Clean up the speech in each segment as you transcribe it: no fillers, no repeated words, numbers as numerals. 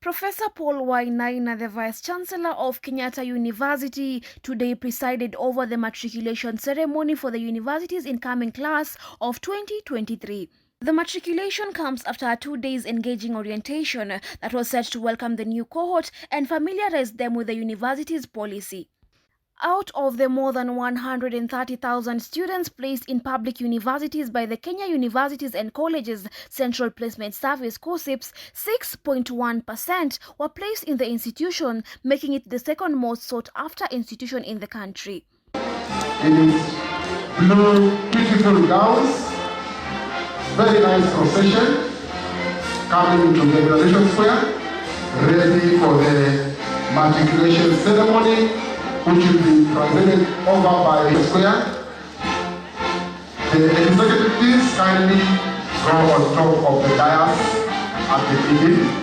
Professor Paul Wainaina, the Vice-Chancellor of Kenyatta University, today presided over the matriculation ceremony for the university's incoming class of 2023. The matriculation comes after a 2 days engaging orientation that was set to welcome the new cohort and familiarize them with the university's policy. Out of the more than 130,000 students placed in public universities by the Kenya Universities and Colleges Central Placement Service (KUCCPS), 6.1% were placed in the institution, making it the second most sought-after institution in the country. In its blue, beautiful gowns, very nice procession, coming to the graduation square, ready for the matriculation ceremony, which will be presented over by the square. The executives kindly go on top of the dais at the beginning.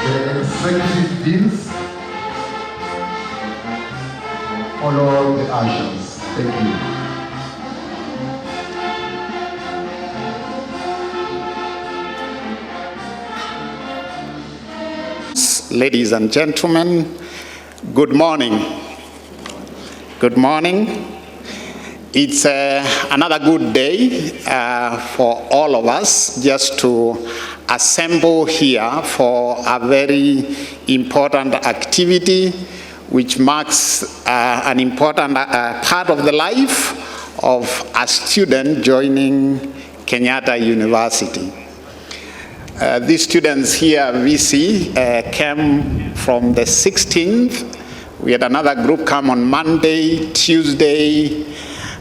The executive deans follow the ushers. Thank you. Ladies and gentlemen, good morning. Good morning. It's another good day for all of us just to assemble here for a very important activity which marks an important part of the life of a student joining Kenyatta University. These students here we see came from the 16th. We had another group come on Monday, Tuesday,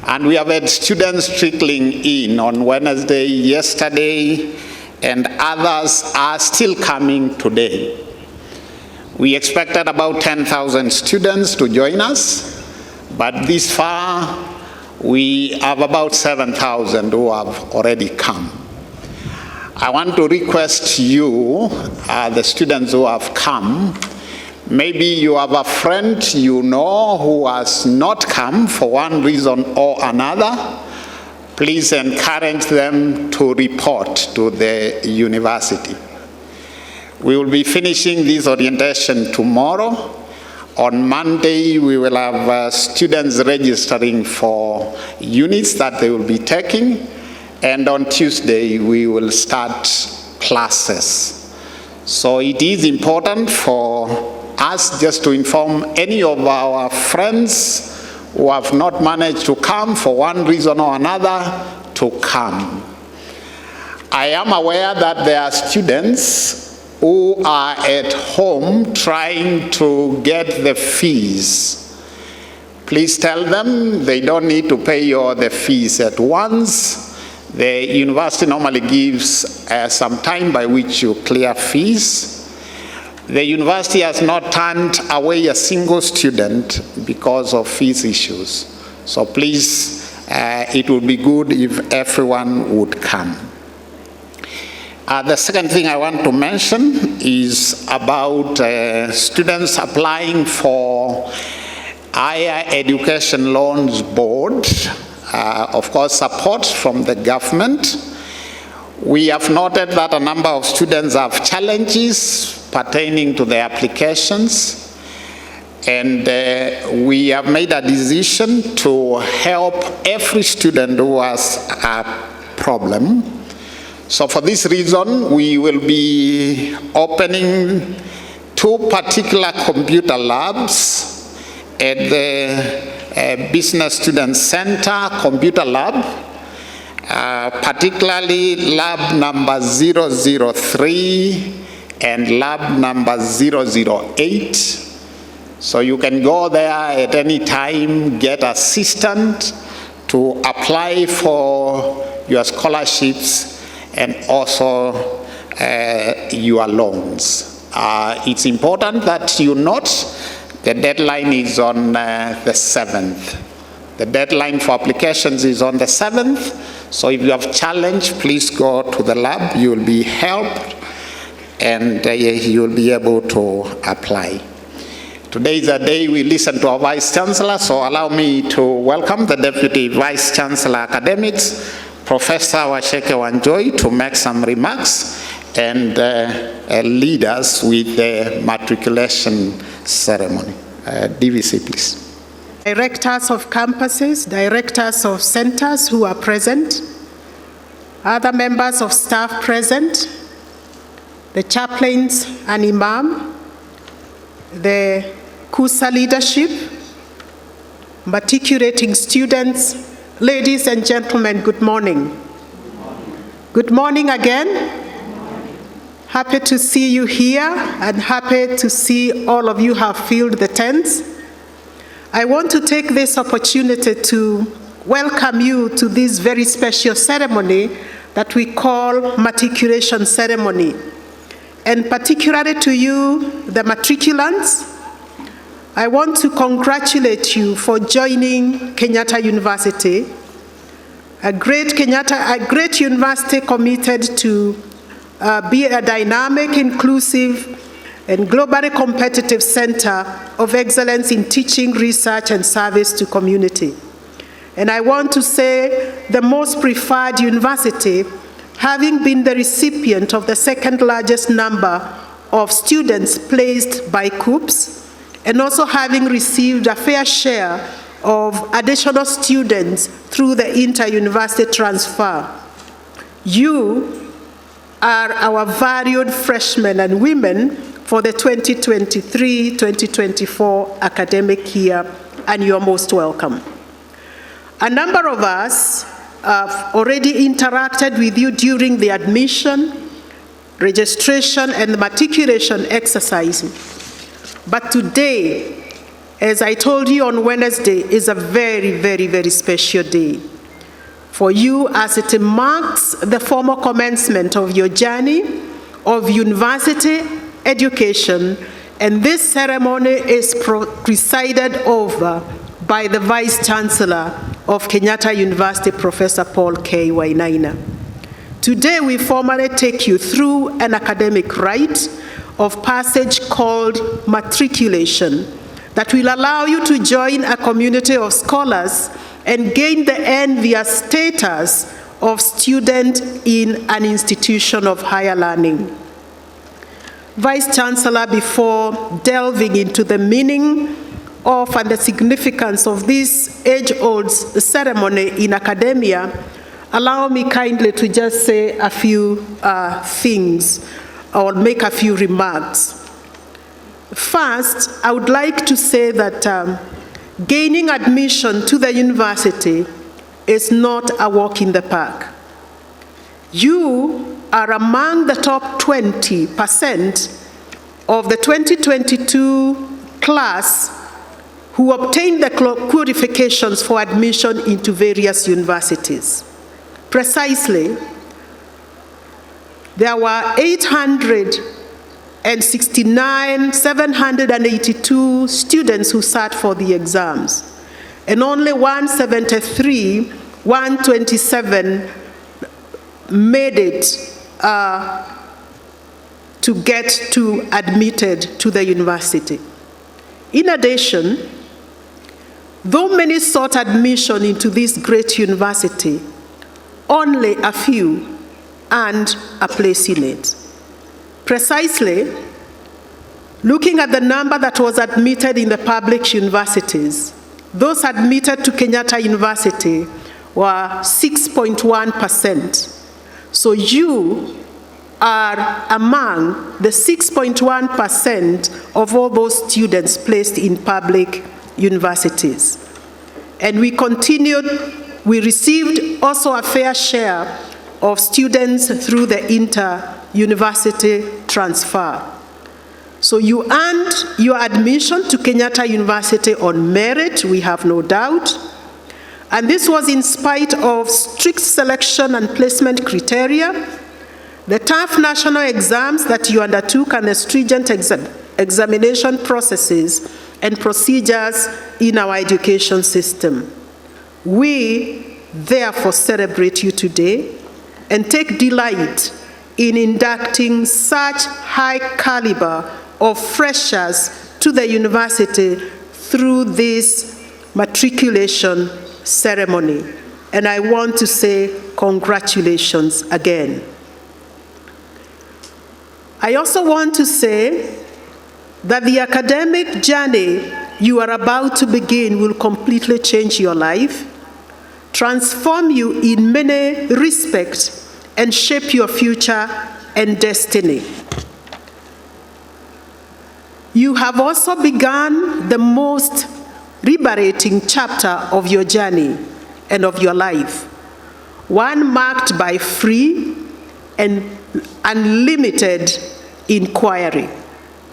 and we have had students trickling in on Wednesday, yesterday, and others are still coming today. We expected about 10,000 students to join us, but this far we have about 7,000 who have already come. I want to request you, the students who have come, maybe you have a friend you know who has not come for one reason or another. Please encourage them to report to the university. We will be finishing this orientation tomorrow. On Monday, we will have students registering for units that they will be taking. And on Tuesday, we will start classes. So it is important for us just to inform any of our friends who have not managed to come for one reason or another to come. I am aware that there are students who are at home trying to get the fees. Please tell them they don't need to pay all the fees at once. The university normally gives some time by which you clear fees. The university has not turned away a single student because of fees issues. So please, it would be good if everyone would come. The second thing I want to mention is about students applying for Higher Education Loans Board. Of course, support from the government. We have noted that a number of students have challenges pertaining to their applications, and we have made a decision to help every student who has a problem. So for this reason, we will be opening 2 particular computer labs at the Business Student Center Computer Lab, particularly lab number 003 and lab number 008. So you can go there at any time, get assistance to apply for your scholarships and also your loans. It's important that you note the deadline is on the 7th. The deadline for applications is on the 7th. So if you have challenge, please go to the lab. You will be helped and you will be able to apply. Today is a day we listen to our Vice Chancellor, so allow me to welcome the Deputy Vice Chancellor Academics, Professor Washeke Wanjoy, to make some remarks, and lead us with the matriculation ceremony. DVC, please. Directors of campuses, directors of centers who are present, other members of staff present, the chaplains and imam, the KUSA leadership, matriculating students, ladies and gentlemen, good morning. Good morning again. Happy to see you here and happy to see all of you have filled the tents. I want to take this opportunity to welcome you to this very special ceremony that we call matriculation ceremony. And particularly to you, the matriculants, I want to congratulate you for joining Kenyatta University, a great university committed to be a dynamic, inclusive, and globally competitive center of excellence in teaching, research, and service to community. And I want to say the most preferred university, having been the recipient of the second largest number of students placed by KUPS, and also having received a fair share of additional students through the inter-university transfer. You are our valued freshmen and women for the 2023-2024 academic year, and you're most welcome. A number of us have already interacted with you during the admission, registration, and the matriculation exercise. But today, as I told you on Wednesday, is a very, very, very special day for you, as it marks the formal commencement of your journey of university education, and this ceremony is presided over by the Vice Chancellor of Kenyatta University, Professor Paul K. Wainaina. Today we formally take you through an academic rite of passage called matriculation that will allow you to join a community of scholars and gain the envious status of student in an institution of higher learning. Vice Chancellor, before delving into the meaning of and the significance of this age-old ceremony in academia, allow me kindly to just say a few things or make a few remarks. First, I would like to say that gaining admission to the university is not a walk in the park. You are among the top 20% of the 2022 class who obtained the qualifications for admission into various universities. Precisely, there were 782 students who sat for the exams, and only 127 made it to get admitted to the university. In addition, though many sought admission into this great university, only a few earned a place in it. Precisely, looking at the number that was admitted in the public universities, those admitted to Kenyatta University were 6.1%. So you are among the 6.1% of all those students placed in public universities. And we received also a fair share of students through the inter-university transfer. So you earned your admission to Kenyatta University on merit, we have no doubt. And this was in spite of strict selection and placement criteria, the tough national exams that you undertook, and the stringent examination processes and procedures in our education system. We therefore celebrate you today and take delight in inducting such high caliber of freshers to the university through this matriculation ceremony. And I want to say congratulations again. I also want to say that the academic journey you are about to begin will completely change your life, transform you in many respects, and shape your future and destiny. You have also begun the most liberating chapter of your journey and of your life, one marked by free and unlimited inquiry.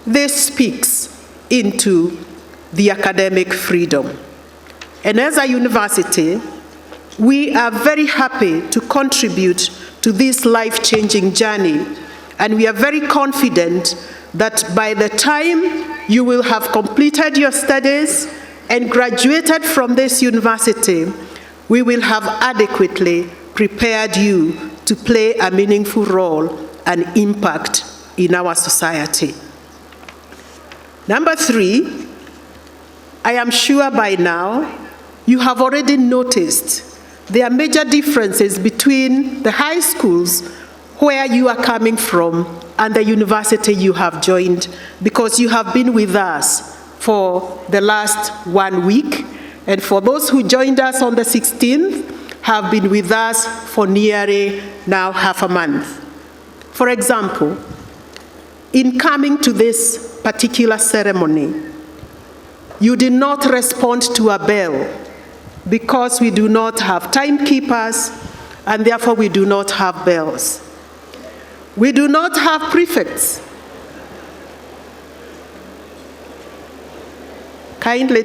This speaks into the academic freedom. And as a university, we are very happy to contribute to this life-changing journey, and we are very confident that by the time you will have completed your studies and graduated from this university, we will have adequately prepared you to play a meaningful role and impact in our society. Number 3, I am sure by now you have already noticed there are major differences between the high schools where you are coming from and the university you have joined, because you have been with us for the last 1 week, and for those who joined us on the 16th, have been with us for nearly now half a month. For example, in coming to this particular ceremony, you did not respond to a bell because we do not have timekeepers, and therefore we do not have bells. We do not have prefects. Kindly,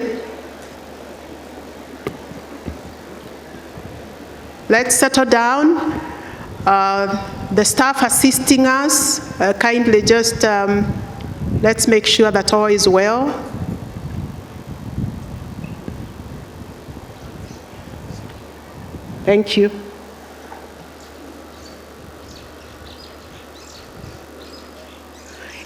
let's settle down. The staff assisting us, kindly just let's make sure that all is well. Thank you.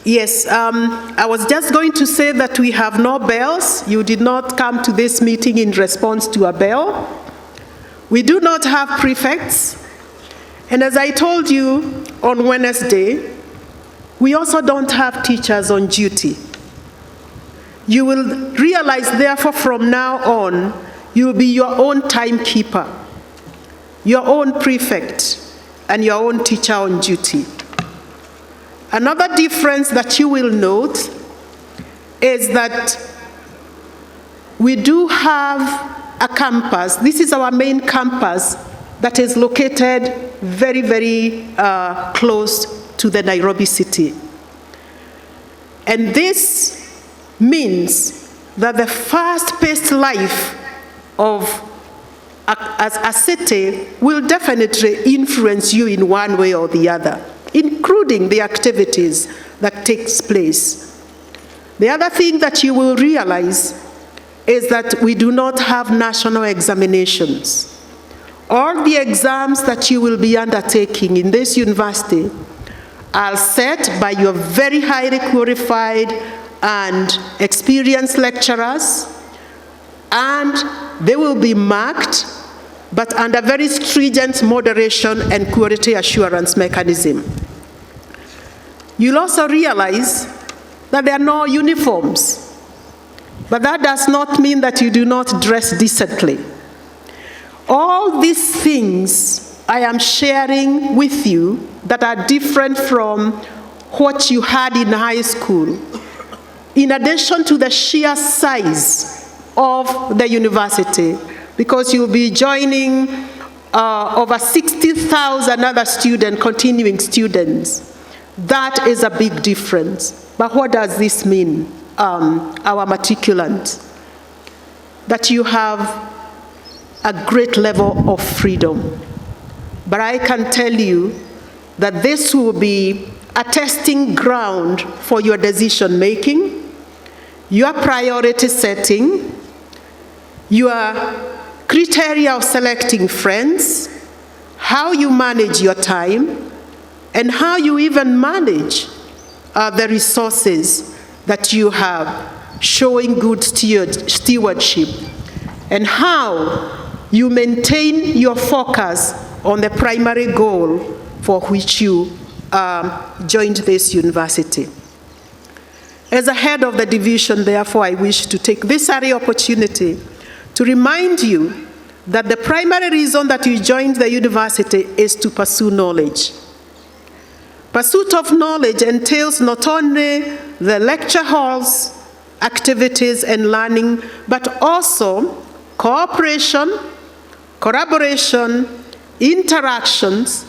Yes, I was just going to say that we have no bells. You did not come to this meeting in response to a bell. We do not have prefects. And as I told you on Wednesday, we also don't have teachers on duty. You will realize, therefore, from now on, you will be your own timekeeper, your own prefect, and your own teacher on duty. Another difference that you will note is that we do have a campus. This is our main campus that is located very, very close to the Nairobi city. And this means that the fast-paced life of a city will definitely influence you in one way or the other, including the activities that takes place. The other thing that you will realize is that we do not have national examinations. All the exams that you will be undertaking in this university are set by your very highly qualified and experienced lecturers, and they will be marked, but under very stringent moderation and quality assurance mechanism. You'll also realize that there are no uniforms, but that does not mean that you do not dress decently. All these things I am sharing with you that are different from what you had in high school, in addition to the sheer size of the university, because you'll be joining over 60,000 other students, continuing students. That is a big difference. But what does this mean, our matriculants? That you have a great level of freedom. But I can tell you that this will be a testing ground for your decision making, your priority setting, your criteria of selecting friends, how you manage your time, and how you even manage the resources that you have, showing good stewardship, and how you maintain your focus on the primary goal for which you joined this university. As a head of the division, therefore, I wish to take this early opportunity to remind you that the primary reason that you joined the university is to pursue knowledge. Pursuit of knowledge entails not only the lecture halls, activities, and learning, but also cooperation, collaboration, interactions,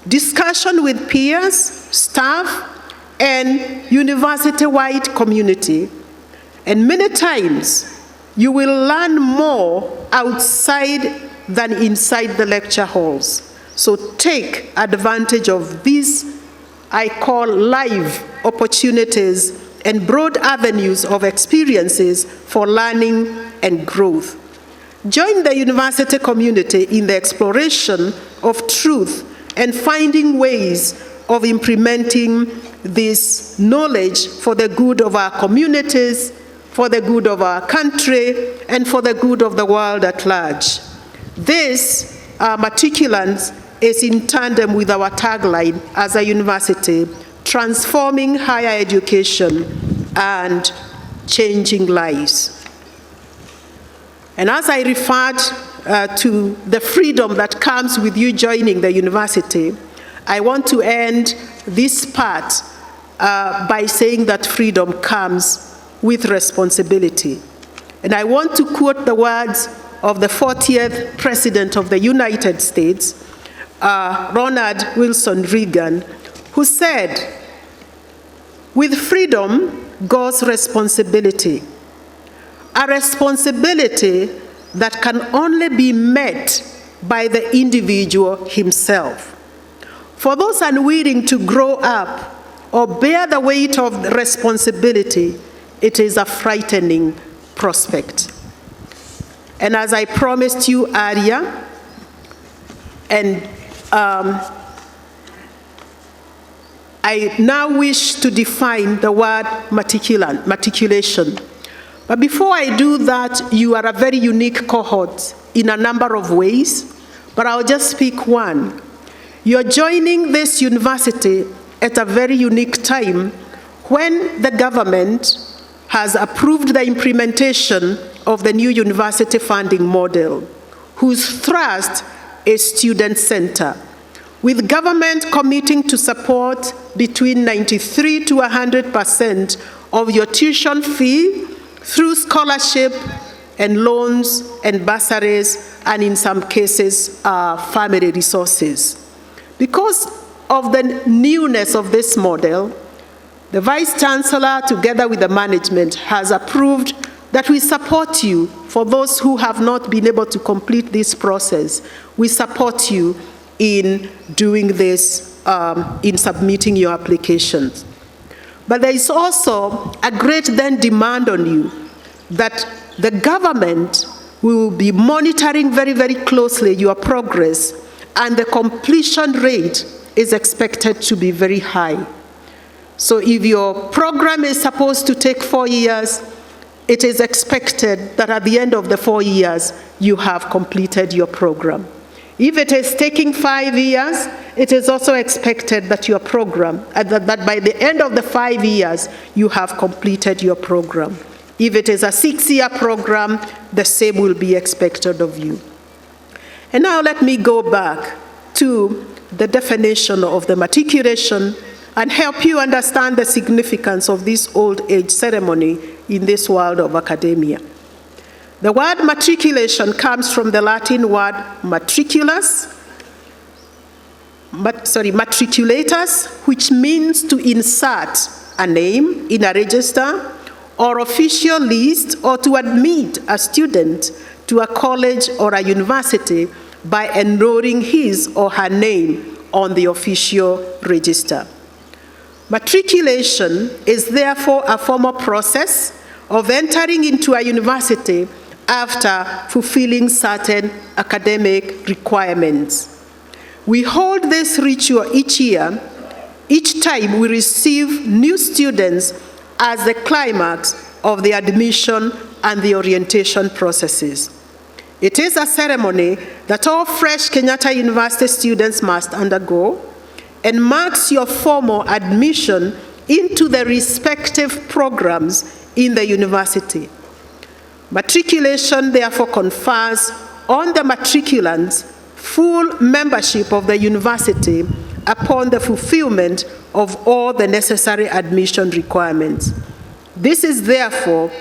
discussion with peers, staff, and university-wide community. And many times, you will learn more outside than inside the lecture halls. So take advantage of these, I call live opportunities and broad avenues of experiences for learning and growth. Join the university community in the exploration of truth and finding ways of implementing this knowledge for the good of our communities, for the good of our country, and for the good of the world at large. This, matriculants, is in tandem with our tagline as a university, transforming higher education and changing lives. And as I referred to the freedom that comes with you joining the university, I want to end this part by saying that freedom comes with responsibility. And I want to quote the words of the 40th President of the United States, Ronald Wilson Reagan, who said, "With freedom goes responsibility, a responsibility that can only be met by the individual himself. For those unwilling to grow up or bear the weight of responsibility, it is a frightening prospect." And as I promised you earlier, and I now wish to define the word matriculation. But before I do that, you are a very unique cohort in a number of ways, but I'll just pick one. You're joining this university at a very unique time when the government has approved the implementation of the new university funding model, whose thrust is student-centered, with government committing to support between 93 to 100% of your tuition fee through scholarship and loans and bursaries, and in some cases, family resources. Because of the newness of this model, the Vice Chancellor, together with the management, has approved that we support you. For those who have not been able to complete this process, we support you in doing this, in submitting your applications. But there is also a great then demand on you that the government will be monitoring very, very closely your progress, and the completion rate is expected to be very high. So if your program is supposed to take 4 years, it is expected that at the end of the 4 years, you have completed your program. If it is taking 5 years, it is also expected that your program, that by the end of the 5 years, you have completed your program. If it is a 6-year program, the same will be expected of you. And now let me go back to the definition of the matriculation and help you understand the significance of this old age ceremony in this world of academia. The word matriculation comes from the Latin word matriculatus, which means to insert a name in a register or official list, or to admit a student to a college or a university by enrolling his or her name on the official register. Matriculation is therefore a formal process of entering into a university after fulfilling certain academic requirements. We hold this ritual each year, each time we receive new students as the climax of the admission and the orientation processes. It is a ceremony that all fresh Kenyatta University students must undergo. and marks your formal admission into the respective programs in the university. Matriculation therefore confers on the matriculants full membership of the university upon the fulfillment of all the necessary admission requirements. This is therefore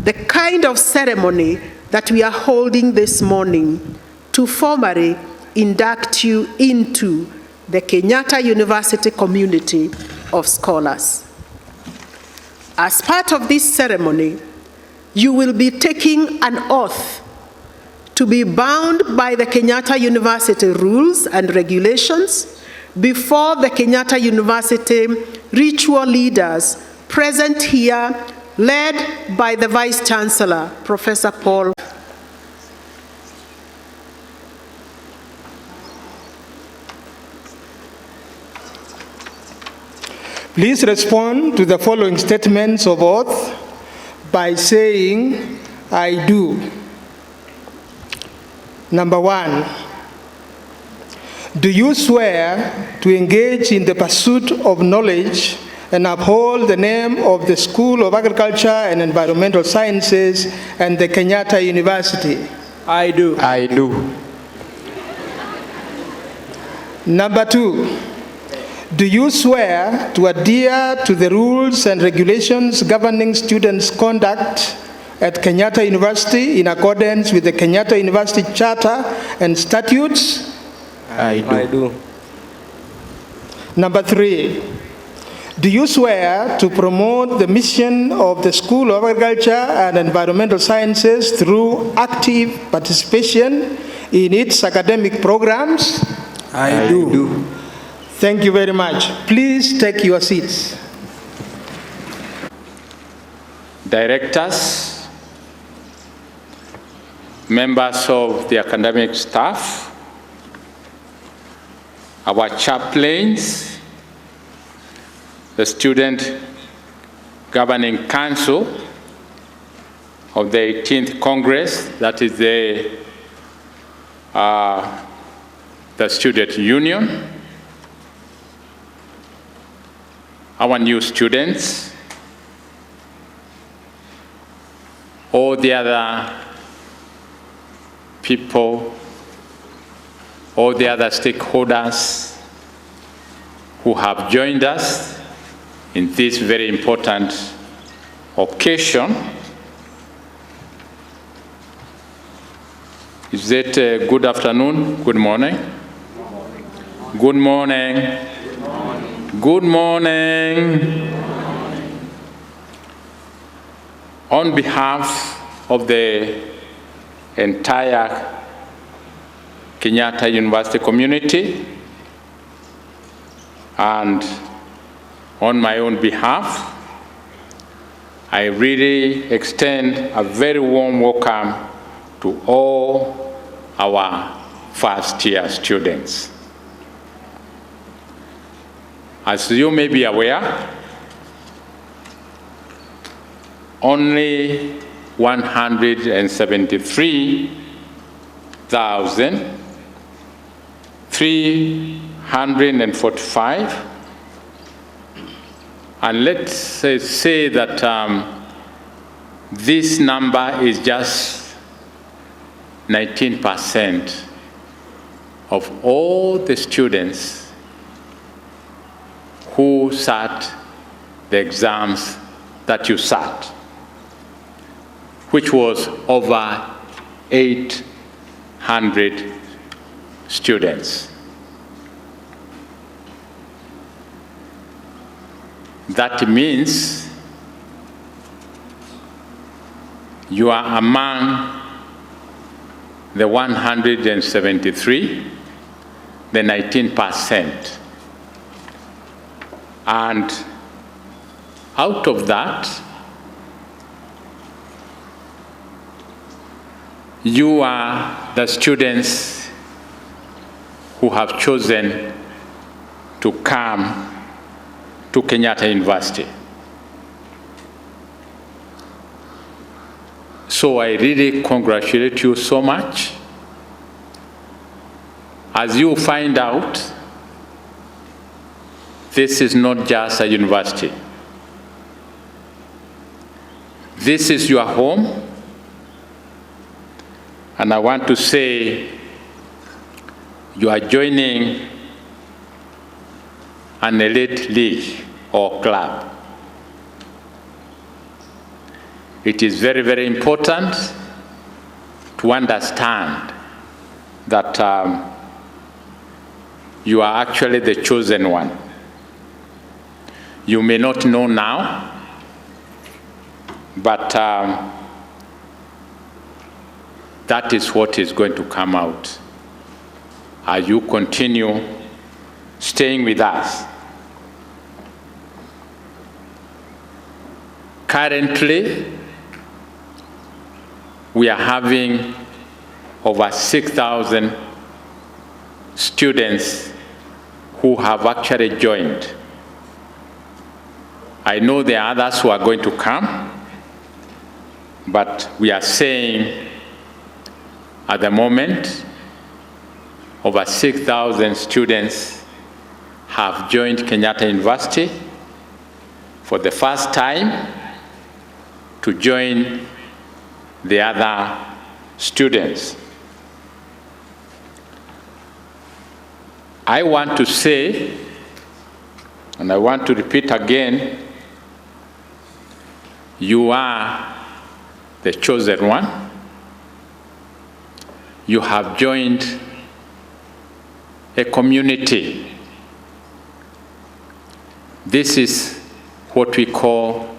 the kind of ceremony that we are holding this morning to formally induct you into the Kenyatta University community of scholars. As part of this ceremony, you will be taking an oath to be bound by the Kenyatta University rules and regulations before the Kenyatta University ritual leaders present here, led by the Vice Chancellor, Professor Paul. Please respond to the following statements of oath by saying, I do. Number 1, do you swear to engage in the pursuit of knowledge and uphold the name of the School of Agriculture and Environmental Sciences and the Kenyatta University? I do. I do. Number 2, do you swear to adhere to the rules and regulations governing students' conduct at Kenyatta University in accordance with the Kenyatta University Charter and statutes? I do. Number 3, do you swear to promote the mission of the School of Agriculture and Environmental Sciences through active participation in its academic programs? I do. Thank you very much. Please take your seats. Directors, members of the academic staff, our chaplains, the Student Governing Council of the 18th Congress, that is the Student Union, our new students, all the other people, all the other stakeholders who have joined us in this very important occasion. Is it good afternoon? Good morning? Good morning. Good morning. On behalf of the entire Kenyatta University community and on my own behalf, I really extend a very warm welcome to all our first-year students. As you may be aware, only 173,345, and let's say that this number is just 19% of all the students who sat the exams that you sat, which was over 800 students. That means you are among the 173, the 19%. And out of that, you are the students who have chosen to come to Kenyatta University. So I really congratulate you so much. As you find out, this is not just a university. This is your home, and I want to say you are joining an elite league or club. It is very, very important to understand that you are actually the chosen one. You may not know now, but that is what is going to come out as you continue staying with us. Currently, we are having over 6,000 students who have actually joined. I know there are others who are going to come, but we are saying at the moment, over 6,000 students have joined Kenyatta University for the first time to join the other students. I want to say, and I want to repeat again, you are the chosen one. You have joined a community. This is what we call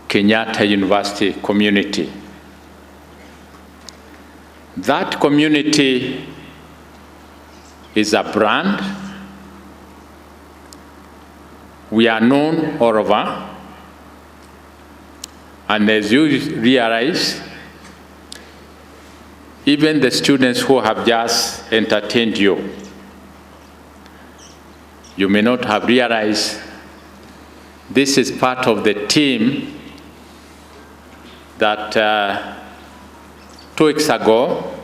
Kenyatta University community. That community is a brand. We are known all over. And as you realize, even the students who have just entertained you, you may not have realized this is part of the team that 2 weeks ago,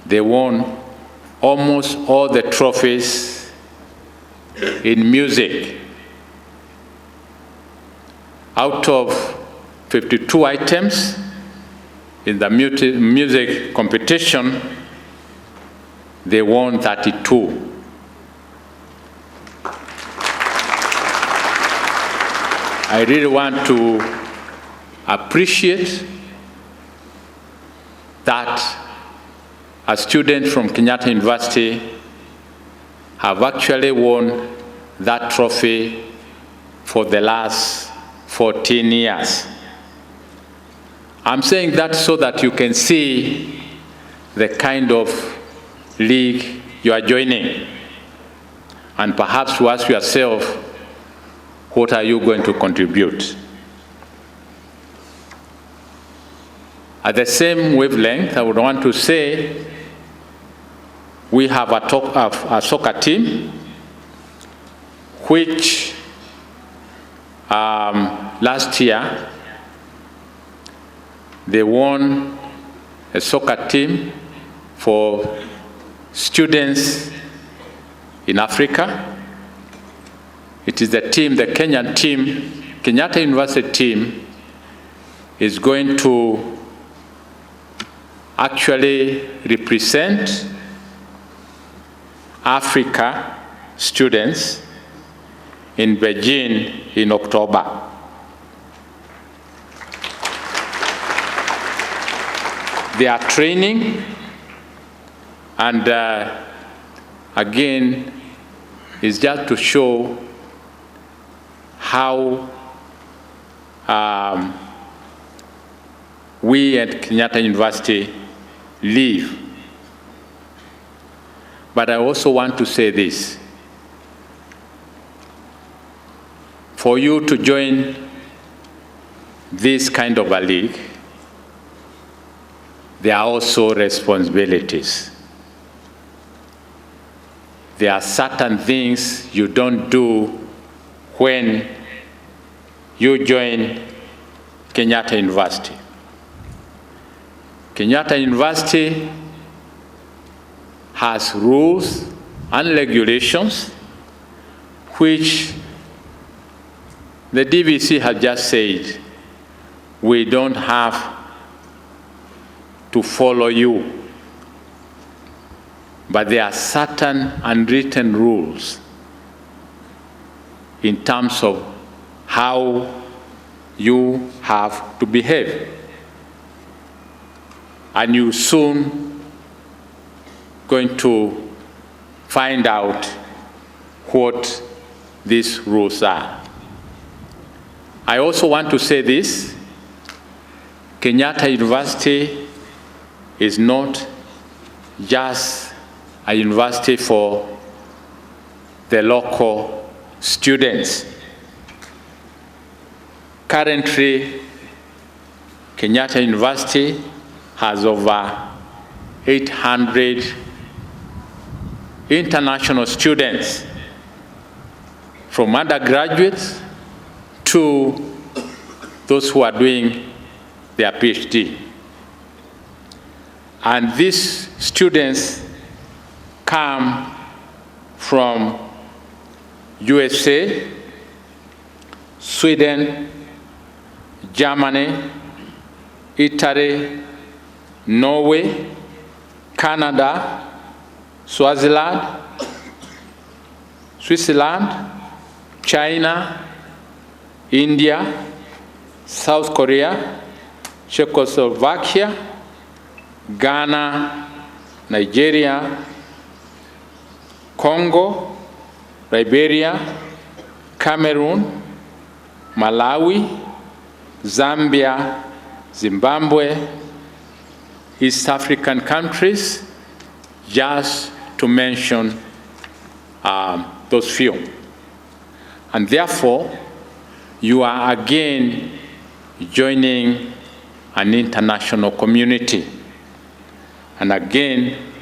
they won almost all the trophies in music. Out of 52 items in the music competition, they won 32. I really want to appreciate that a student from Kenyatta University have actually won that trophy for the last 14 years. I'm saying that so that you can see the kind of league you are joining, and perhaps to ask yourself, what are you going to contribute? At the same wavelength, I would want to say we have a soccer team which last year they won a soccer team for students in Africa. It is the team, the Kenyan team, Kenyatta University team is going to actually represent Africa students in Beijing in October. They are training, and again, it's just to show how we at Kenyatta University live. But I also want to say this. For you to join this kind of a league, there are also responsibilities. There are certain things you don't do when you join Kenyatta University. Kenyatta University has rules and regulations which the DVC has just said, we don't have to follow you. But there are certain unwritten rules in terms of how you have to behave. And you soon going to find out what these rules are. I also want to say this: Kenyatta University is not just a university for the local students. Currently, Kenyatta University has over 800 international students, from undergraduates to those who are doing their PhD. And these students come from USA, Sweden, Germany, Italy, Norway, Canada, Swaziland, Switzerland, China, India, South Korea, Czechoslovakia, Ghana, Nigeria, Congo, Liberia, Cameroon, Malawi, Zambia, Zimbabwe, East African countries, just to mention those few. And therefore, you are again joining an international community. And again,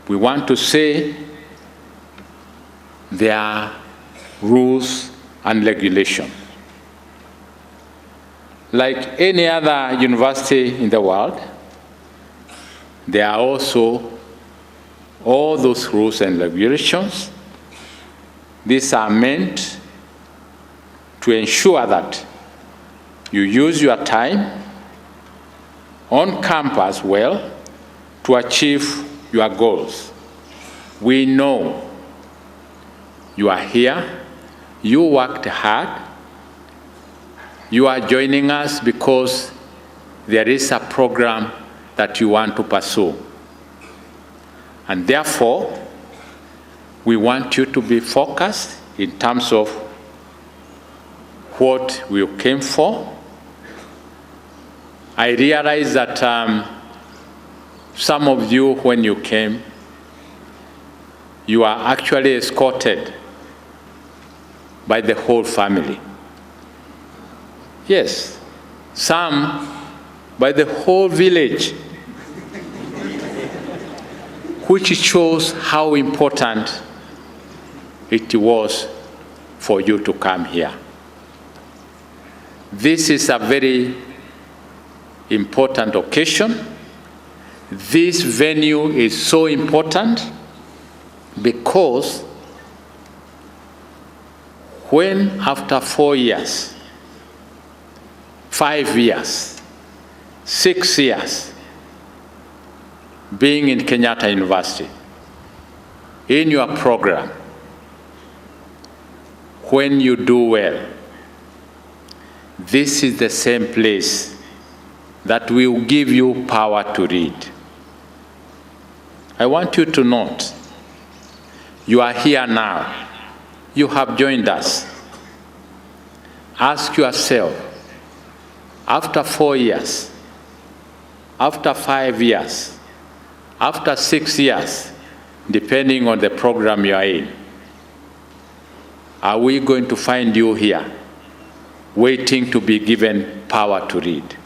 we want to say there are rules and regulations. Like any other university in the world, there are also all those rules and regulations. These are meant to ensure that you use your time on campus well to achieve your goals. We know you are here, you worked hard, you are joining us because there is a program that you want to pursue. And therefore, we want you to be focused in terms of what we came for. I realize that some of you, when you came, you are actually escorted by the whole family. Yes, some by the whole village, which shows how important it was for you to come here. This is a very important occasion. This venue is so important because when after 4 years, 5 years, 6 years, being in Kenyatta University, in your program, when you do well, this is the same place that will give you power to read. I want you to note, you are here now. You have joined us. Ask yourself, after 4 years, after 5 years, after 6 years, depending on the program you are in, are we going to find you here, waiting to be given power to read?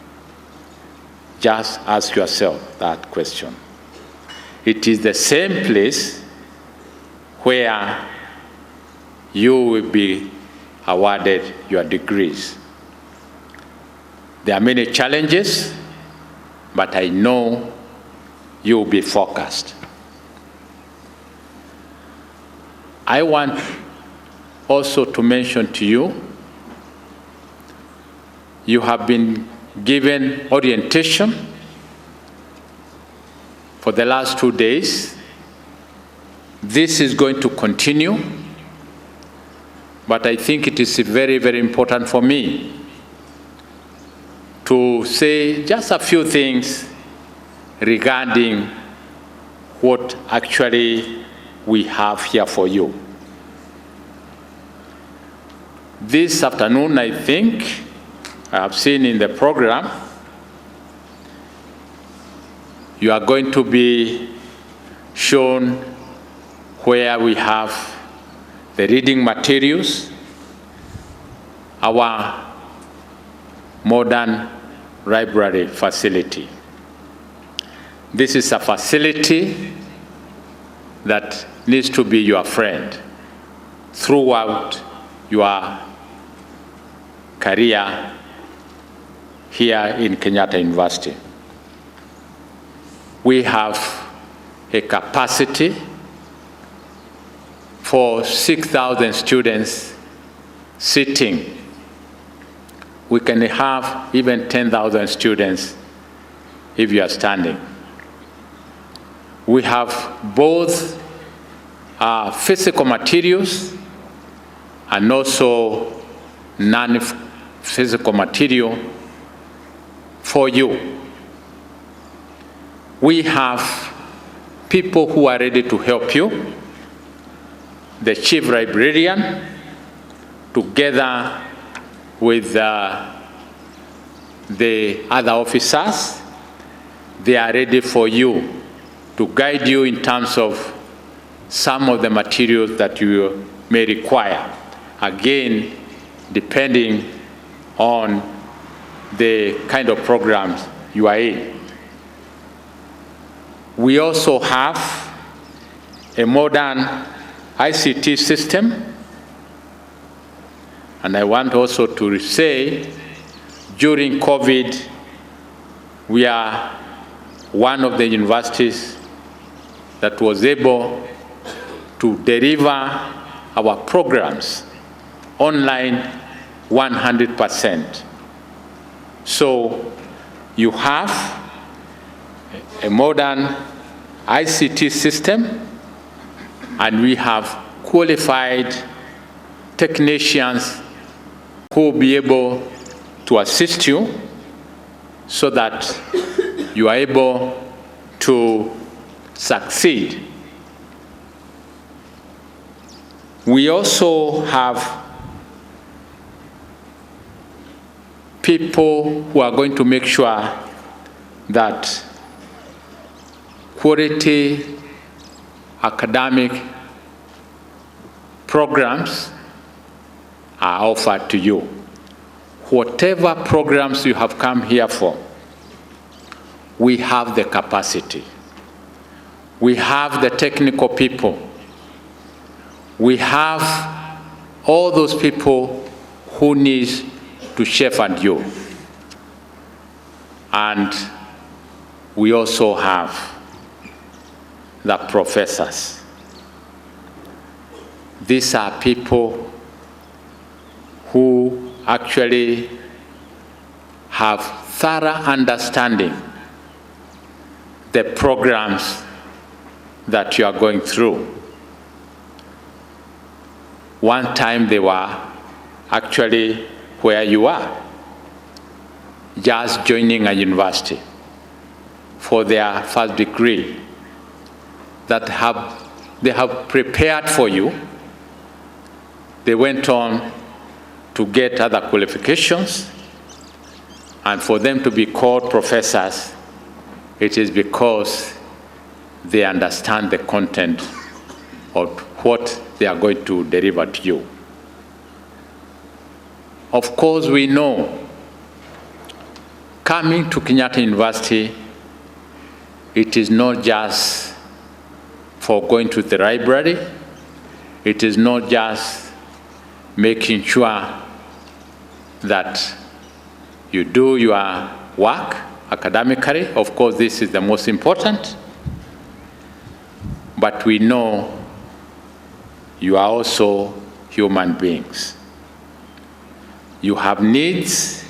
Just ask yourself that question. It is the same place where you will be awarded your degrees. There are many challenges, but I know you will be focused. I want also to mention to you, you have been given orientation for the last 2 days. This is going to continue, but I think it is very, very important for me to say just a few things regarding what actually we have here for you. This afternoon, I think, I have seen in the program, you are going to be shown where we have the reading materials, our modern library facility. This is a facility that needs to be your friend throughout your career here in Kenyatta University. We have a capacity for 6,000 students sitting. We can have even 10,000 students if you are standing. We have both physical materials and also non-physical material for you. We have people who are ready to help you. The chief librarian, together with the other officers, they are ready for you to guide you in terms of some of the materials that you may require. Again, depending on the kind of programs you are in. We also have a modern ICT system, and I want also to say, during COVID, we are one of the universities that was able to deliver our programs online 100%. So you have a modern ICT system, and we have qualified technicians who will be able to assist you so that you are able to succeed. We also have people who are going to make sure that quality academic programs are offered to you. Whatever programs you have come here for, we have the capacity. We have the technical people. We have all those people who need to shepherd you. And we also have the professors. These are people who actually have thorough understanding the programs that you are going through. One time they were actually where you are, just joining a university for their first degree that they have prepared for you. They went on to get other qualifications, and for them to be called professors, it is because they understand the content of what they are going to deliver to you. Of course, we know coming to Kenyatta University, it is not just for going to the library. It is not just making sure that you do your work academically. Of course, this is the most important. But we know you are also human beings. You have needs,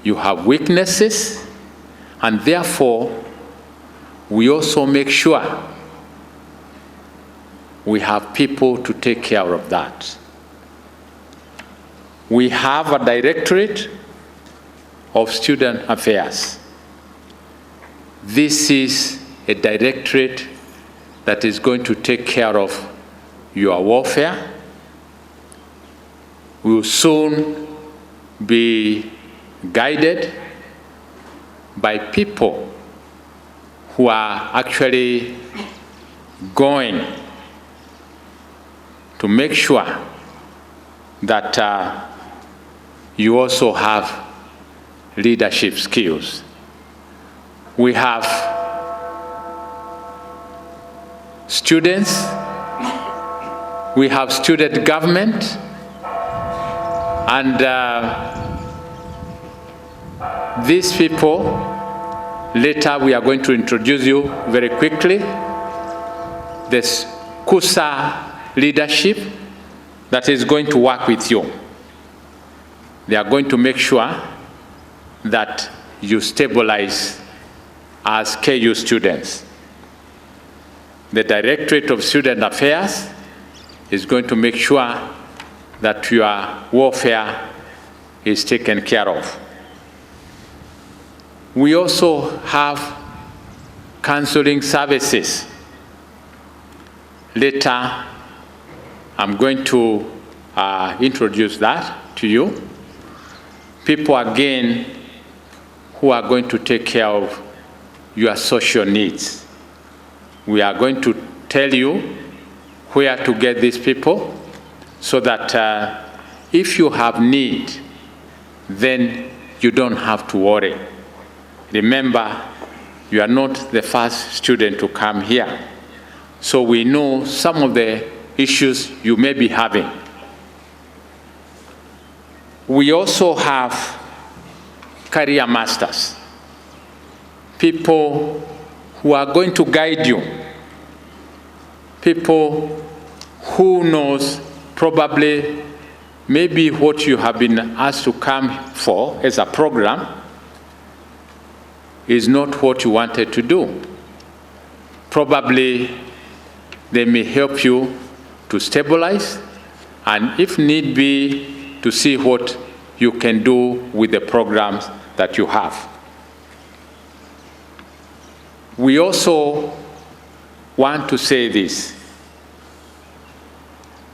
you have weaknesses, and therefore, we also make sure we have people to take care of that. We have a Directorate of Student Affairs. This is a directorate that is going to take care of your welfare. We will soon be guided by people who are actually going to make sure that you also have leadership skills. We have students, we have student government, and these people, later we are going to introduce you very quickly. There's KUSA leadership that is going to work with you. They are going to make sure that you stabilize as KU students. The Directorate of Student Affairs is going to make sure that your welfare is taken care of. We also have counseling services. Later, I'm going to introduce that to you. People, again, who are going to take care of your social needs. We are going to tell you where to get these people so that if you have need, then you don't have to worry. Remember, you are not the first student to come here. So we know some of the issues you may be having. We also have career masters, people who are going to guide you, people who knows probably maybe what you have been asked to come for as a program is not what you wanted to do. Probably they may help you to stabilize, and if need be, to see what you can do with the programs that you have. We also want to say this.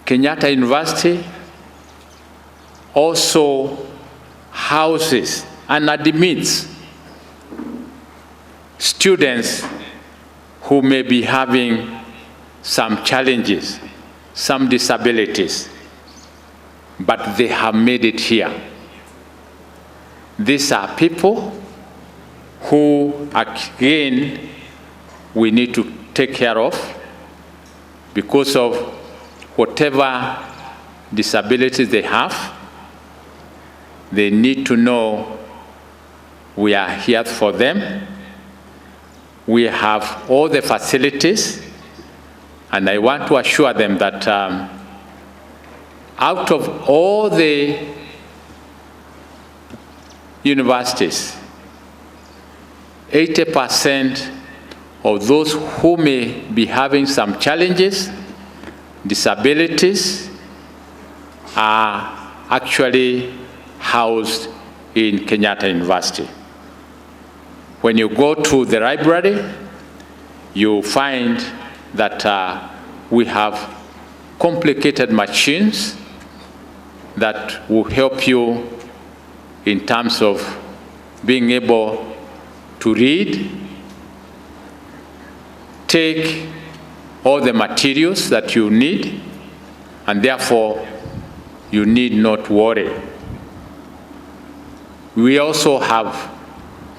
Kenyatta University also houses and admits students who may be having some challenges, some disabilities, but they have made it here. These are people who, again, we need to take care of because of whatever disabilities they have. They need to know we are here for them. We have all the facilities, and I want to assure them that out of all the universities, 80% of those who may be having some challenges, disabilities, are actually housed in Kenyatta University. When you go to the library, you find that we have complicated machines that will help you in terms of being able to read, take all the materials that you need, and therefore you need not worry. We also have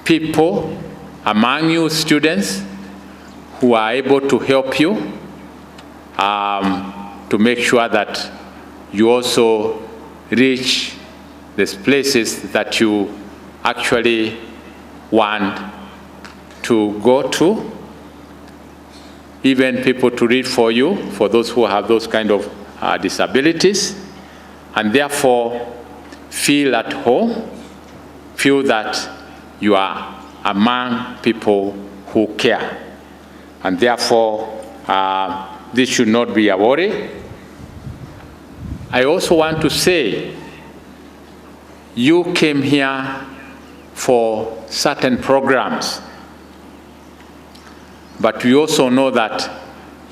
people among you students who are able to help you to make sure that you also reach these places that you actually want to go to. Even people to read for you, for those who have those kind of disabilities, and therefore feel at home, feel that you are among people who care. And therefore, this should not be a worry. I also want to say, you came here for certain programs, but we also know that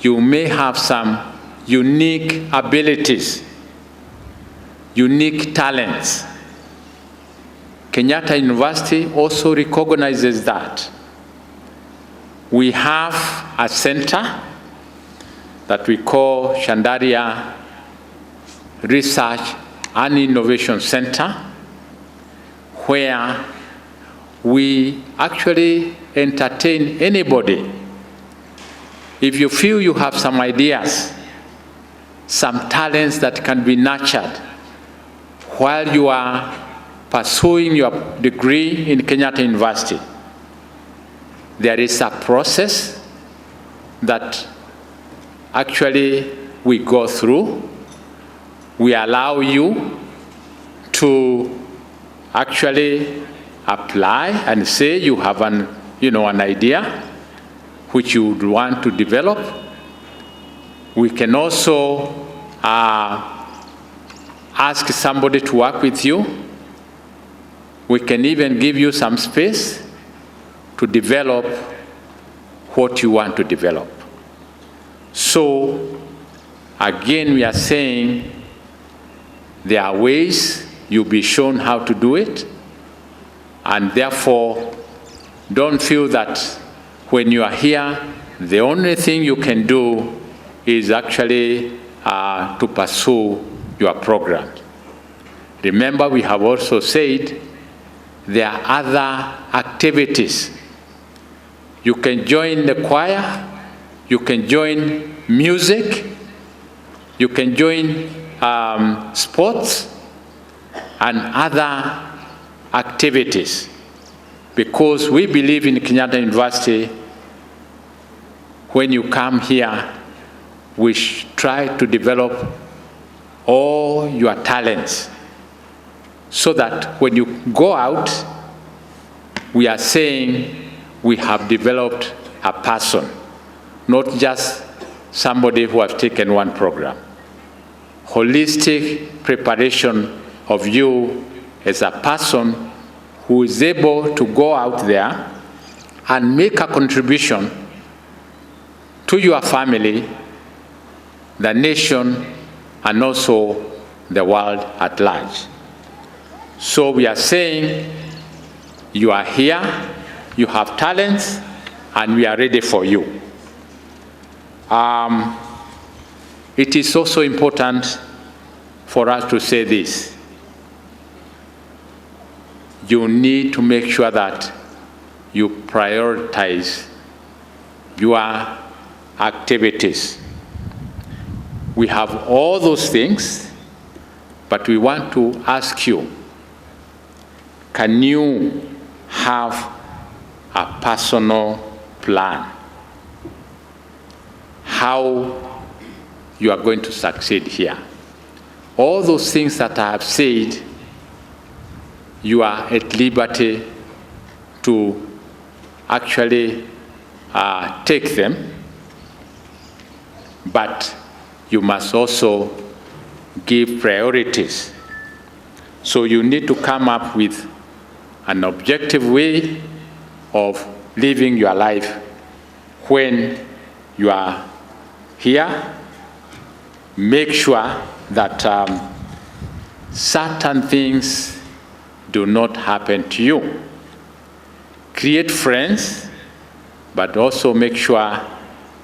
you may have some unique abilities, unique talents. Kenyatta University also recognizes that. We have a center that we call Shandaria Research and Innovation Center, where we actually entertain anybody. If you feel you have some ideas, some talents that can be nurtured while you are pursuing your degree in Kenyatta University, there is a process that actually we go through. We allow you to actually apply and say you have an idea which you would want to develop. We can also ask somebody to work with you. We can even give you some space to develop what you want to develop. So, again, we are saying there are ways you'll be shown how to do it, and therefore, don't feel that when you are here, the only thing you can do is actually to pursue your program. Remember, we have also said there are other activities. You can join the choir, you can join music, you can join sports and other activities, because we believe in Kenyatta University, when you come here, we try to develop all your talents so that when you go out, we are saying we have developed a person, not just somebody who has taken one program. Holistic preparation of you as a person who is able to go out there and make a contribution to your family, the nation, and also the world at large. So we are saying you are here, you have talents, and we are ready for you. It is also important for us to say this. You need to make sure that you prioritize your activities. We have all those things, but we want to ask you, can you have a personal plan? How you are going to succeed here? All those things that I have said, you are at liberty to actually take them, but you must also give priorities. So you need to come up with an objective way of living your life when you are here. Make sure that certain things do not happen to you. Create friends, but also make sure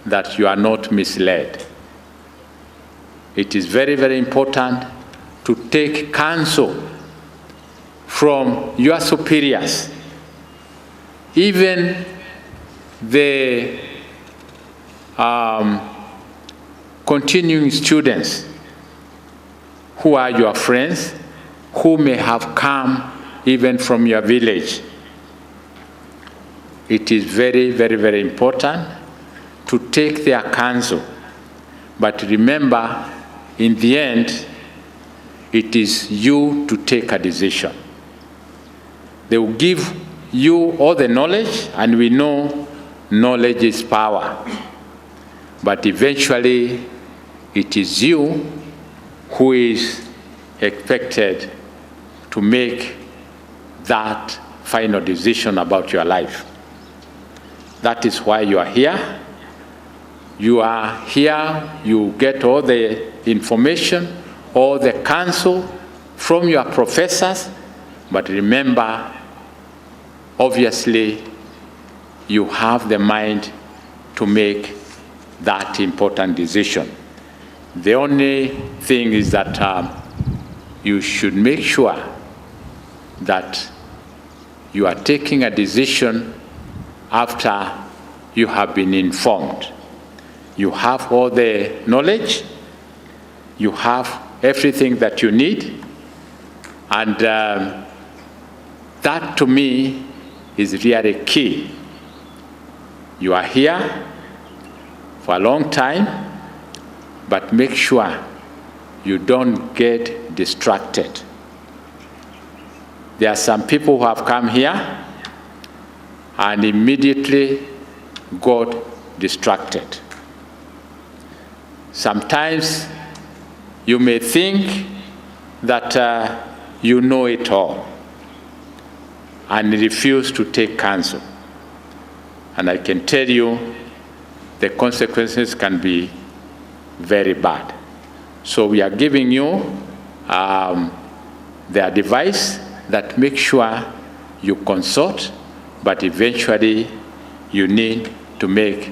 that you are not misled. It is very, very important to take counsel from your superiors, even the continuing students who are your friends, who may have come even from your village. It is very, very, very important to take their counsel. But remember, in the end, it is you to take a decision. They will give you all the knowledge, and we know knowledge is power. But eventually, it is you who is expected to make that final decision about your life. That is why you are here. You are here, you get all the information, all the counsel from your professors, but remember, obviously, you have the mind to make that important decision. The only thing is that you should make sure that you are taking a decision after you have been informed. You have all the knowledge, you have everything that you need, and that to me is really key. You are here for a long time, but make sure you don't get distracted. There are some people who have come here and immediately got distracted. Sometimes you may think that you know it all and refuse to take counsel. And I can tell you the consequences can be very bad. So we are giving you the advice that make sure you consult, but eventually you need to make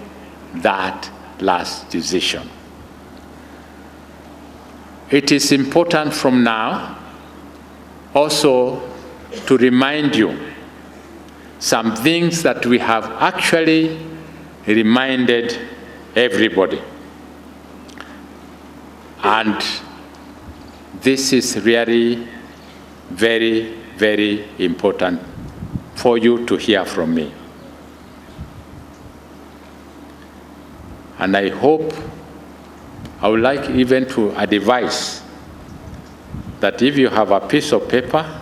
that last decision. It is important from now also to remind you some things that we have actually reminded everybody. And this is really very, very important for you to hear from me. And I hope, I would like even to advise that if you have a piece of paper,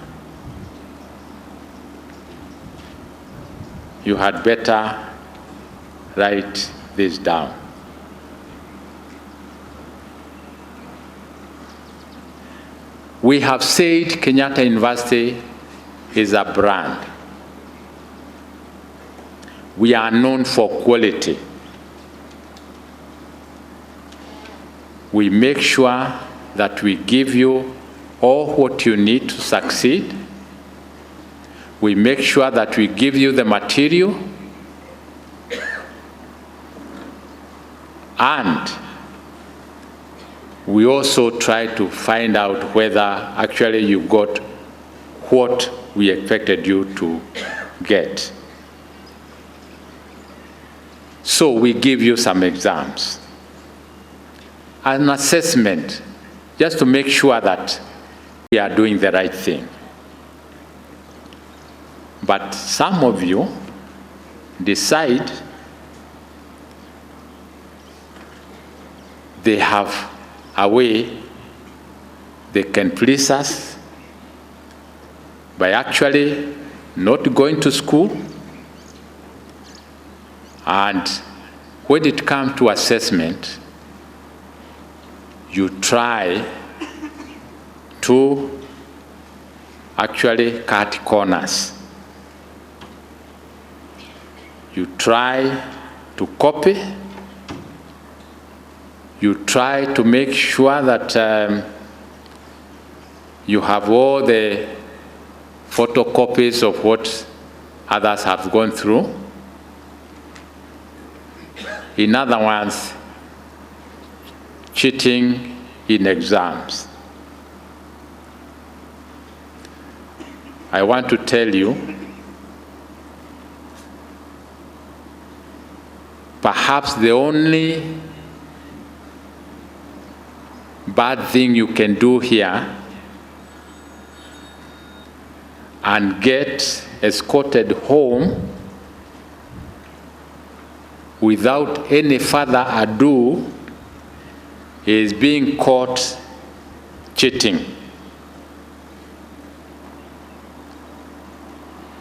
you had better write this down. We have said Kenyatta University is a brand. We are known for quality. We make sure that we give you all what you need to succeed. We make sure that we give you the material, and we also try to find out whether actually you got what we expected you to get. So we give you some exams, an assessment, just to make sure that we are doing the right thing. But some of you decide they have a way they can please us by actually not going to school, and when it comes to assessment, you try to actually cut corners. You try to copy. You try to make sure that you have all the photocopies of what others have gone through. In other words, cheating in exams. I want to tell you, perhaps the only bad thing you can do here and get escorted home without any further ado is being caught cheating.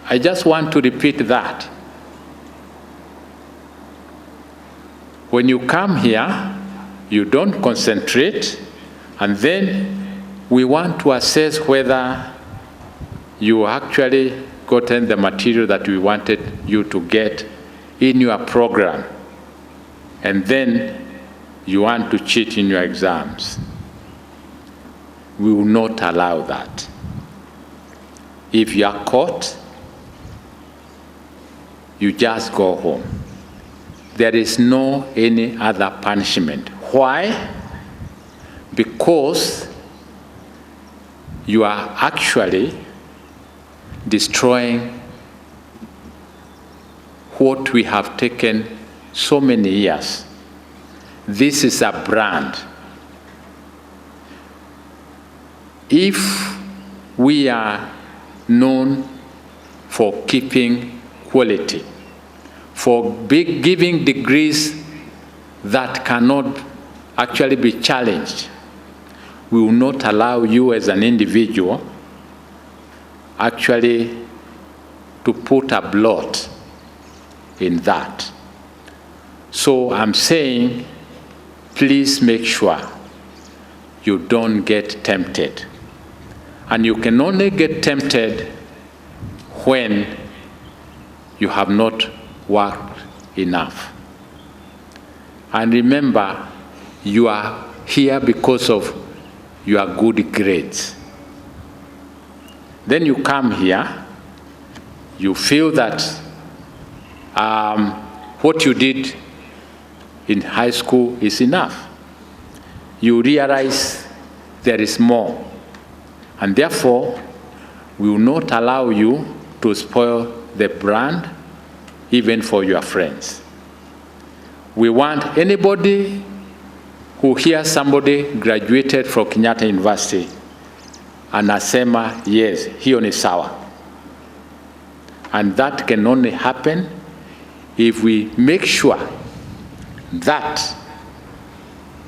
I just want to repeat that. When you come here, you don't concentrate, and then we want to assess whether you actually gotten the material that we wanted you to get in your program, and then you want to cheat in your exams. We will not allow that. If you are caught, you just go home. There is no any other punishment. Why? Because you are actually destroying what we have taken so many years. This is a brand. If we are known for keeping quality, for giving degrees that cannot actually be challenged, we will not allow you as an individual actually to put a blot in that. So I'm saying, please make sure you don't get tempted. And you can only get tempted when you have not worked enough. And remember, you are here because of your good grades. Then you come here, you feel that what you did in high school is enough. You realize there is more. And therefore, we will not allow you to spoil the brand, even for your friends. We want anybody who hears somebody graduated from Kenyatta University anasema, yes, hiyo ni sawa. And that can only happen if we make sure that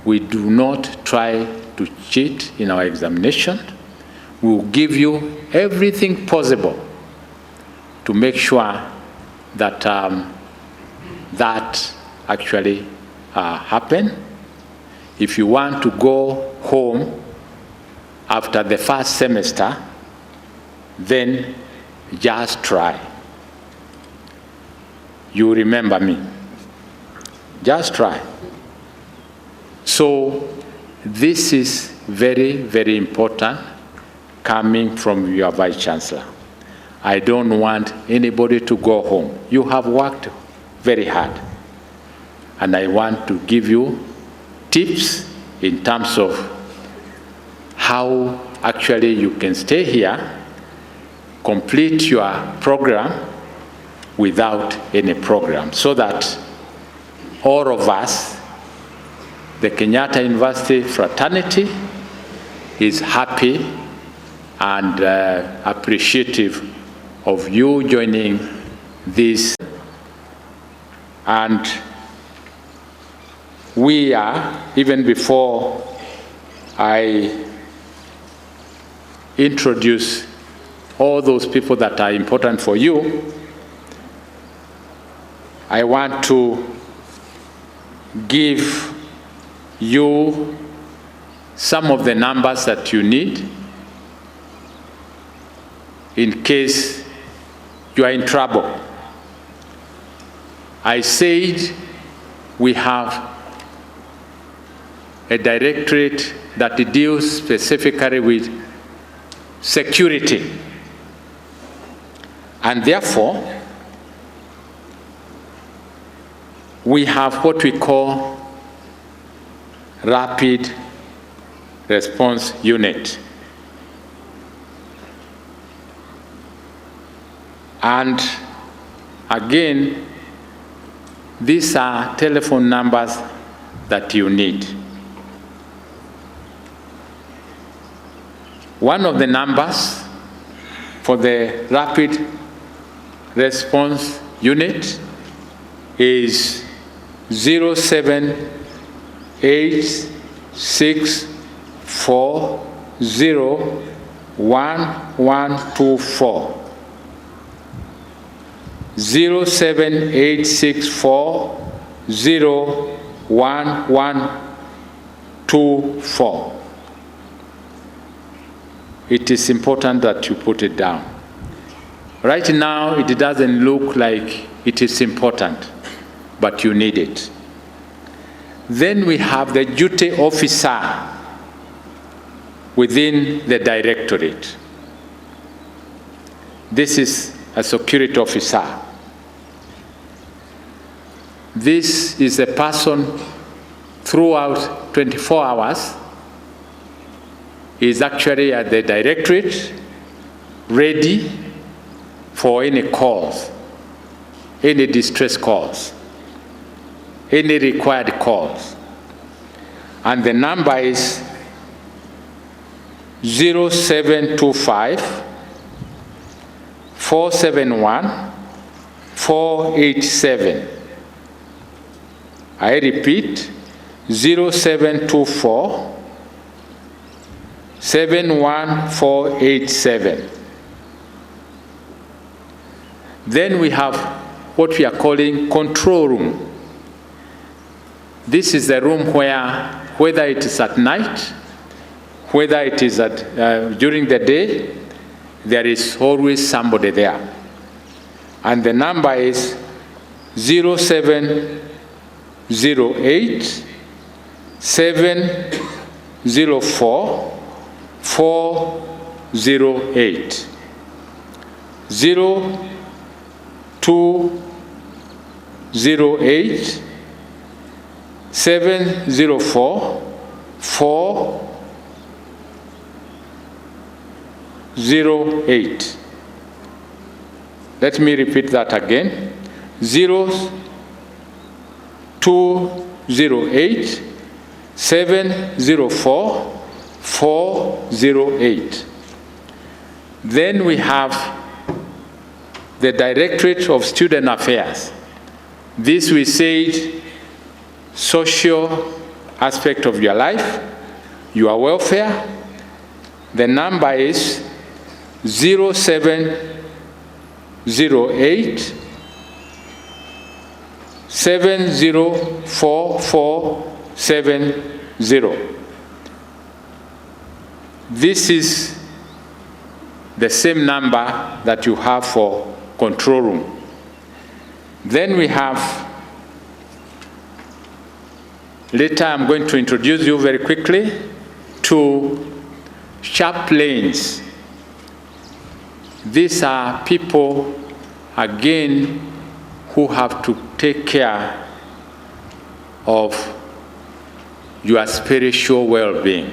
we do not try to cheat in our examination. We will give you everything possible to make sure that that actually happen. If you want to go home after the first semester, then just try. You remember me. Just try. So this is very, very important coming from your Vice Chancellor. I don't want anybody to go home. You have worked very hard. And I want to give you tips in terms of how actually you can stay here, complete your program without any program, so that all of us, the Kenyatta University fraternity, is happy and appreciative of you joining this. And we are, even before I introduce all those people that are important for you, I want to give you some of the numbers that you need in case you are in trouble. I said we have a directorate that deals specifically with security. And therefore, we have what we call Rapid Response Unit. And again, these are telephone numbers that you need. One of the numbers for the Rapid Response Unit is 078 0786401124. 07864011124. It is important that you put it down. Right now, it doesn't look like it is important, but you need it. Then we have the duty officer within the directorate. This is a security officer. This is a person throughout 24 hours is actually at the directorate, ready for any calls, any distress calls, any required calls. And the number is 0725 471 487. I repeat, 0724 71487. Then we have what we are calling control room. This is the room where, whether it is at night, whether it is during the day, there is always somebody there. And the number is 0708 704 408. 0208 704 408. Let me repeat that again. 0208 704 408. Then we have the Directorate of Student Affairs. This we said, social aspect of your life, your welfare. The number is 0708 704470. This is the same number that you have for control room. Then we have, later I'm going to introduce you very quickly to chaplains. These are people, again, who have to take care of your spiritual well-being.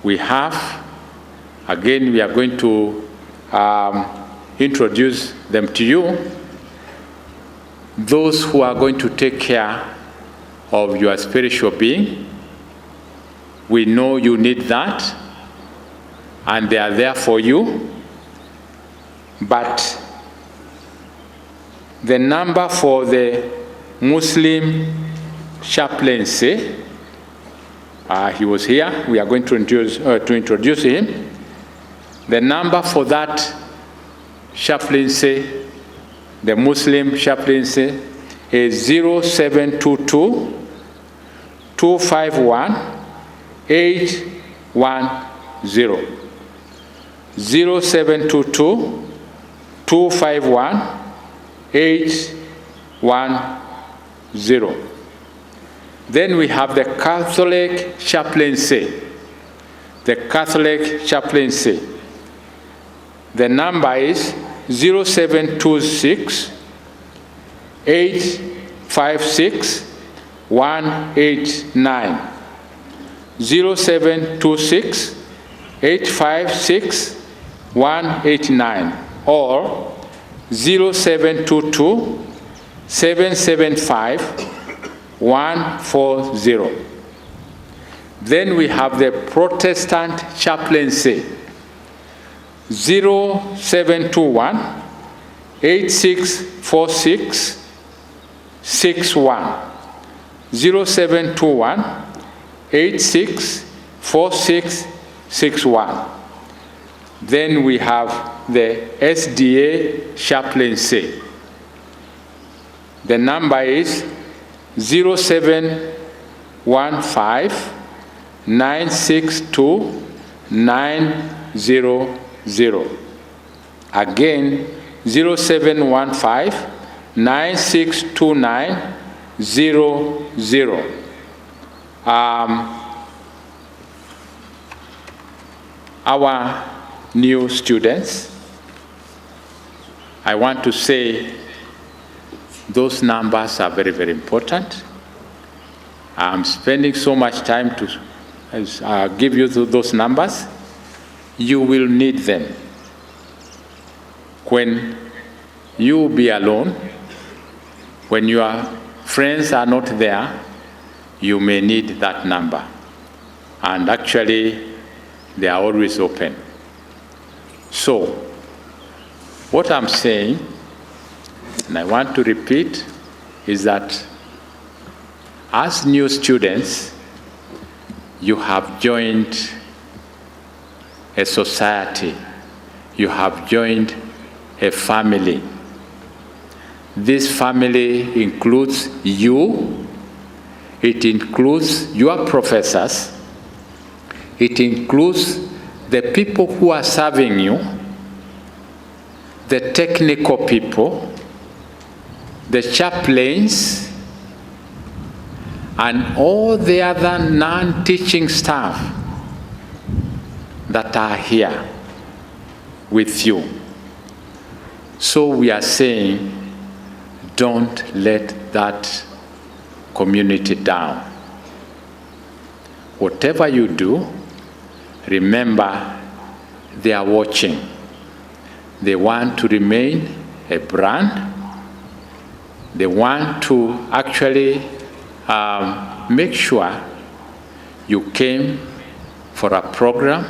We have, again, we are going to introduce them to you, those who are going to take care of your spiritual being. We know you need that, and they are there for you. But the number for the Muslim chaplaincy, he was here. We are going to introduce him. The number for that chaplaincy, the Muslim chaplaincy, is 0722 251 810. 0722 251 810. Then we have the Catholic chaplaincy. The Catholic chaplaincy. The number is 0726 856 189. 0726 856 189 or 0722 775 140. Then we have the Protestant chaplaincy, 0721 8646 61. 0721 864661. Then we have the SDA chaplaincy. The number is 0715-962-900. Again, 0715-962-900. Our new students, I want to say those numbers are very, very important. I'm spending so much time to give you those numbers. You will need them. When you will be alone, when your friends are not there, you may need that number. And actually, they are always open. So, what I'm saying, and I want to repeat, is that as new students, you have joined a society, you have joined a family. This family includes you, it includes your professors, it includes the people who are serving you, the technical people, the chaplains, and all the other non-teaching staff that are here with you. So we are saying, don't let that community down. Whatever you do, remember they are watching. They want to remain a brand. They want to actually make sure you came for a program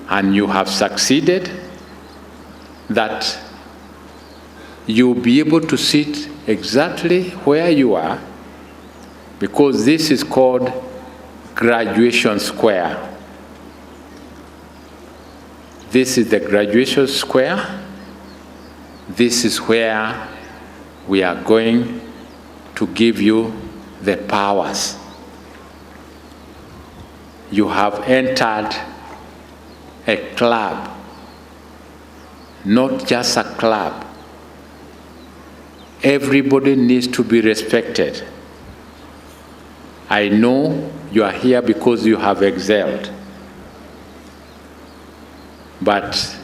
and you have succeeded, that you'll be able to sit exactly where you are, because this is called graduation square. This is the graduation square. This is where we are going to give you the powers. You have entered a club, not just a club. Everybody needs to be respected. I know you are here because you have excelled. But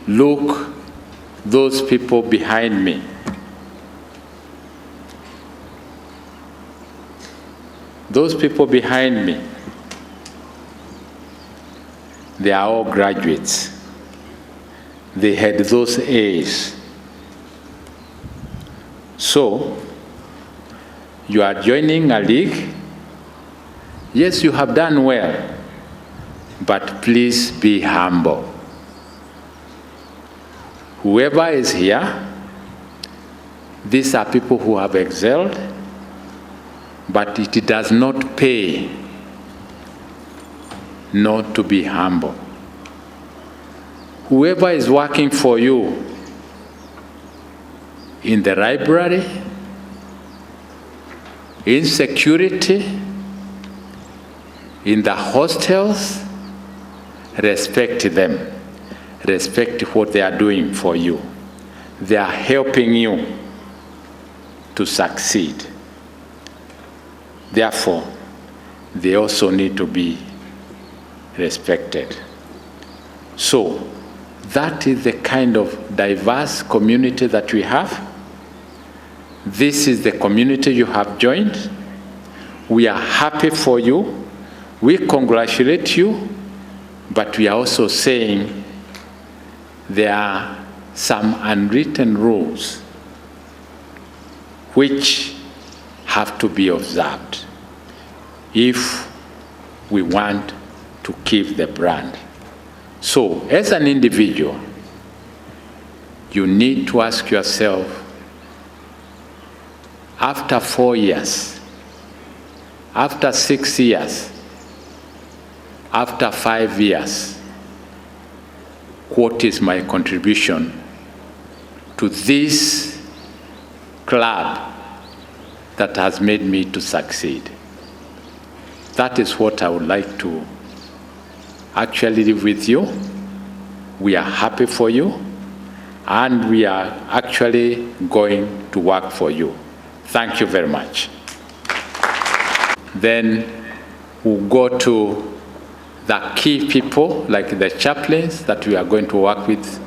look, those people behind me. Those people behind me, they are all graduates. They had those A's. So, you are joining a league. Yes, you have done well, but please be humble. Whoever is here, these are people who have excelled, but it does not pay not to be humble. Whoever is working for you in the library, in security, in the hostels, respect them. Respect what they are doing for you. They are helping you to succeed. Therefore, they also need to be respected. So, that is the kind of diverse community that we have. This is the community you have joined. We are happy for you. We congratulate you, but we are also saying there are some unwritten rules which have to be observed if we want to keep the brand. So, as an individual, you need to ask yourself, after 4 years, after 6 years, after 5 years, what is my contribution to this club that has made me to succeed? That is what I would like to actually leave with you. We are happy for you, and we are actually going to work for you. Thank you very much. Then we'll go to the key people, like the chaplains that we are going to work with,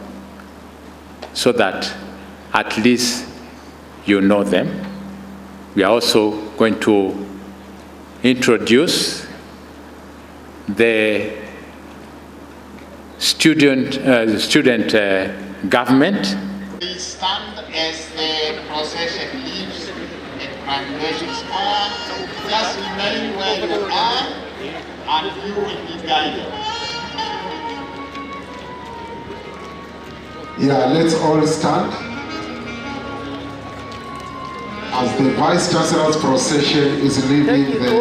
so that at least you know them. We are also going to introduce the student government. Please stand as the procession leaves at Graduation Square. Just remain where you are, and you will be guided. Yeah, let's all stand as the Vice Chancellor's procession is leaving the